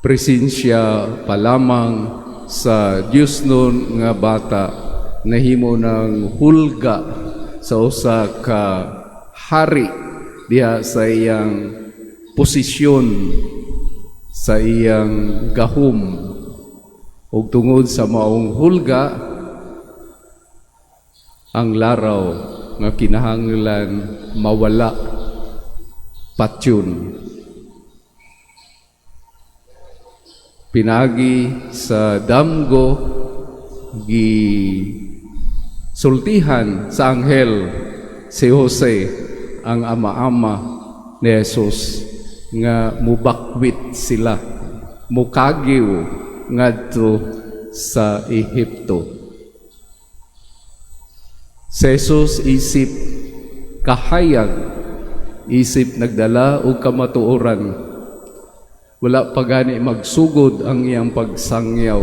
presensya pa lamang sa Dios nun nga bata nahimo ng hulga sa usa ka hari diha sa iyang posisyon sa iyang gahom. Ug tungod sa maong hulga ang laraw nga kinahanglan mawala patyon. Pinagi sa damgo gi sultihan sa anghel si Jose ang ama-ama ni Jesus nga mubakwit sila, mukagiw ngadto sa Ehipto. Si Jesus isip kahayag, isip nagdala og kamatuoran. Wala pa gani magsugod ang iyang pagsangyaw.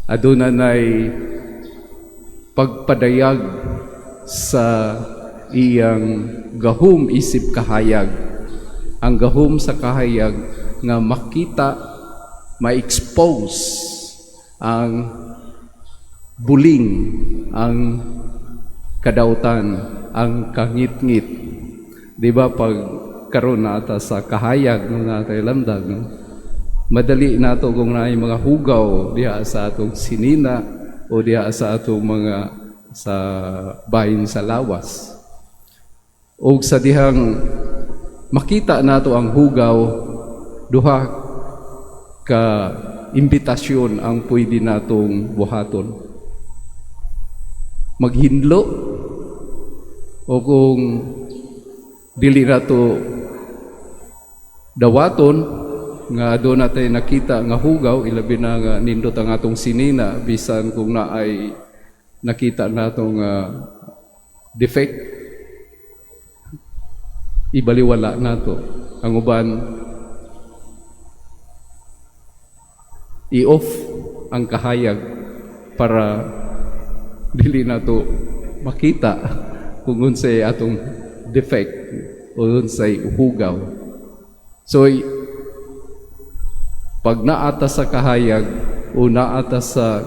Adunay pagpadayag sa iyang gahom isip kahayag. Ang gahom sa kahayag nga makita, ma-expose ang buling, ang kadautan, ang kangit-ngit. Di ba pag karon na ata sa kahayag ng natay lamdag, no? Madali nato kung naay mga hugaw diha sa atong sinina o diha sa atong mga sa bahin sa lawas. O sa dihang makita nato ang hugaw, duha ka imbitasyon ang pwede natong buhaton. Maghinlo o kung dili nato dawaton nga doon natin nakita nga hugaw, ilabi na nga nindot ang atong sinina bisan kung naay nakita natong defect, ibaliwala nato. Ang uban i-off ang kahayag para dili nato makita kung unsay atong defect o unsay hugaw. So, pag naata sa kahayag o naata sa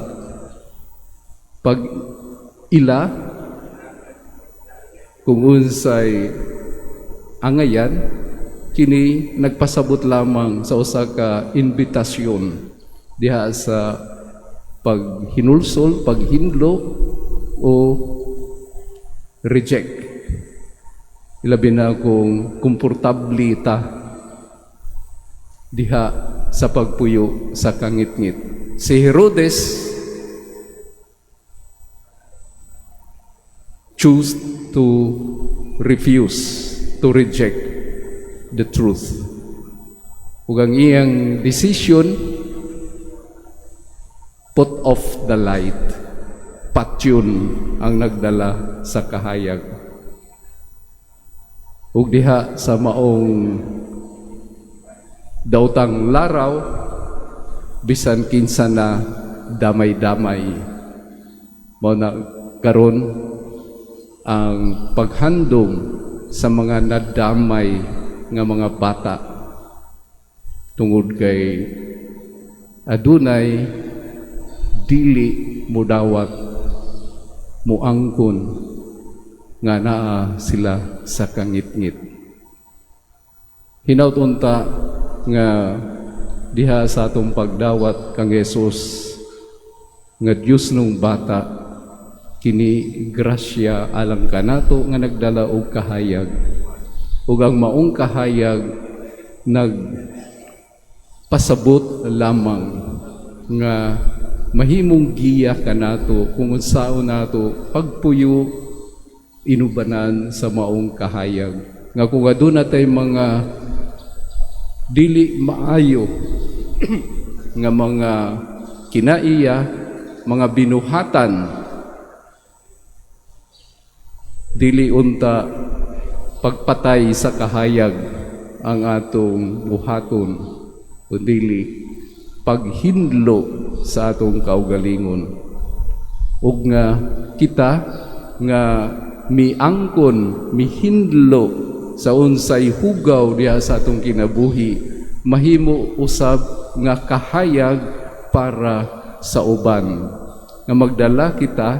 pag-ila, kung unsay angayan, kini nagpasabot lamang sa usa ka imbitasyon diha sa paghinulsol, paghinlo o reject. Ilabi na kung komportable ta diha sa pagpuyo sa kangit-ngit. Si Herodes choose to refuse, to reject the truth. Ug ang iyang decision, put off the light. Patyon ang nagdala sa kahayag. Ug diha sa maong dautang laraw, bisan kinsa na damay-damay. Mao na karon ang paghandom sa mga nadamay nga mga bata tungod kay adunay dili mudawat muangkon nga naa sila sa kangit-ngit. Hinaut-unta nga diha sa atong pagdawat kang Jesus nga Dios nung bata, kini grasya alang kanato nga nagdala og kahayag. Ug ang maong kahayag nagpasabot lamang nga mahimong giya kanato kung unsaon nato pagpuyo inubanan sa maong kahayag. Nga kung aduna tay mga dili maayo nga mga kinaiya, mga binuhatan, dili unta pagpatay sa kahayag ang atong buhaton, kundi paghinlo sa atong kaugalingon. Ug nga kita nga miangkon, mihinlo sa unsay hugaw diha sa atong kinabuhi, mahimo usab nga kahayag para sa uban, nga magdala kita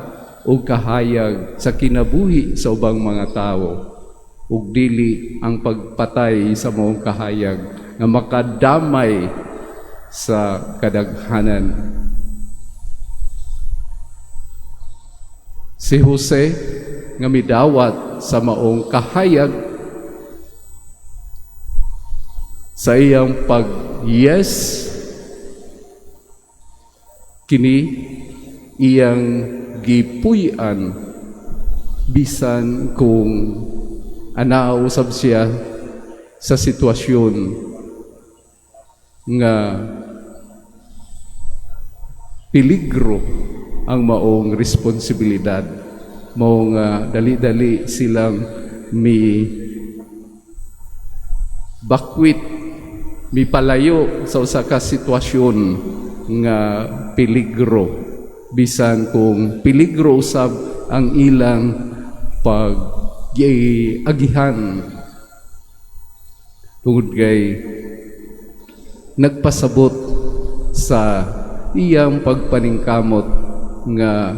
og kahayag sa kinabuhi sa ubang mga tawo, ug dili ang pagpatay sa maong kahayag nga makadamay sa kadaghanan. Si Jose nga midawat sa maong kahayag sa iyang pag-yes kini iyang gipuy-an bisan kung anausab siya sa sitwasyon nga peligro ang maong responsibilidad, mao nga dali-dali silang bakwit, palayo sa usa ka sitwasyon nga peligro, bisan kung peligro usab ang ilang pag-agihan, tungod kay nagpasabot sa iyang pagpaningkamot nga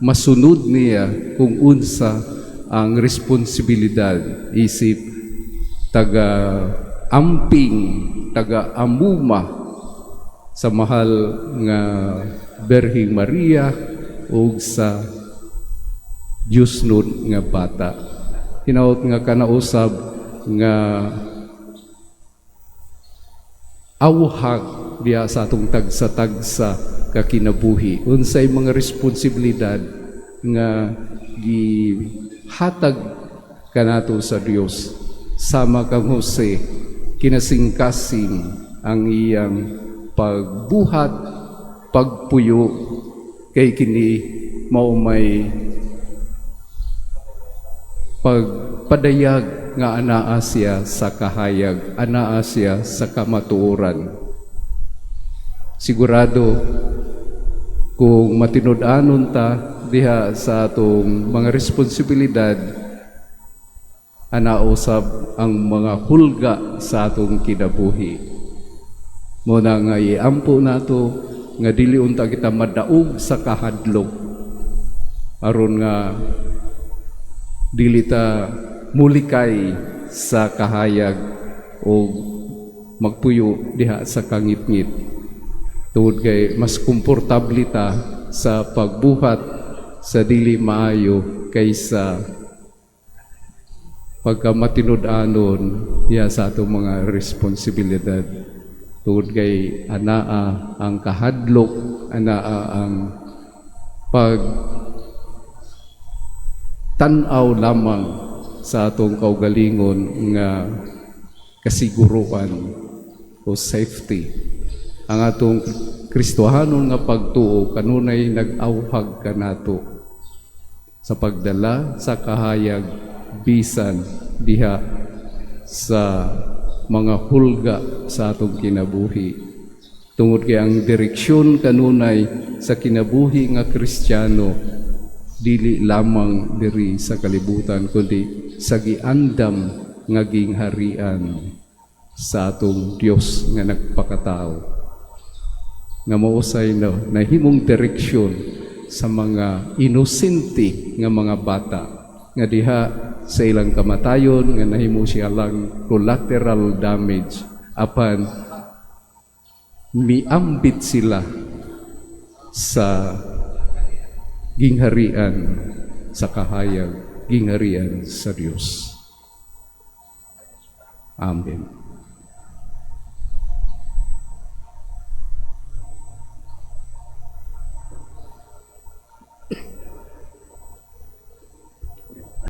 masunod niya kung unsa ang responsibilidad isip taga-amping, taga-amuma sa mahal nga Berhing Maria ug sa Diyos nun nga bata. Hinaut nga kanausab nga awhag diya sa atong tagsa-tagsa kakinabuhi. Unsay mga responsibilidad nga gihatag kanato sa Dios. Sama kang Jose, kinasingkasing ang iyang pagbuhat, pagpuyo kay kini mao may pagpadayag nga anaa siya sa kahayag, anaa siya sa kamatuoran. Sigurado kung matinud-anon ta diha sa atong mga responsibilidad, anausab ang mga hulga sa atong kinabuhi. Muna nga iampo nato nga dili unta kita madaog sa kahadlok, aron nga dili ta mulikay sa kahayag o magpuyo diha sa kangit-ngit. Tungod kay mas komportable ta sa pagbuhat sa dili maayo kaysa pagka matinud-anon diha sa atong mga responsibilidad. Tungod kay anaa ang kahadlok, anaa ang tanaw lamang sa atong kaugalingon nga kasiguruan o safety. Ang atong Kristohanon nga pagtuo kanunay nag-awhag kanato sa pagdala sa kahayag bisan diha sa mga hulga sa atong kinabuhi. Tungod kay ang direksyon kanunay sa kinabuhi nga Kristiyano dili lamang diri sa kalibutan kundi sa giandam nga gingharian sa atong Dios nga nagpakatao, nga mausay nahimong direksyon sa mga inosente nga mga bata nga diha sa ilang kamatayon nga nahimo siya lang collateral damage apan miambit sila sa gingharian sa kahayag, gingharian sa Dios. Amen.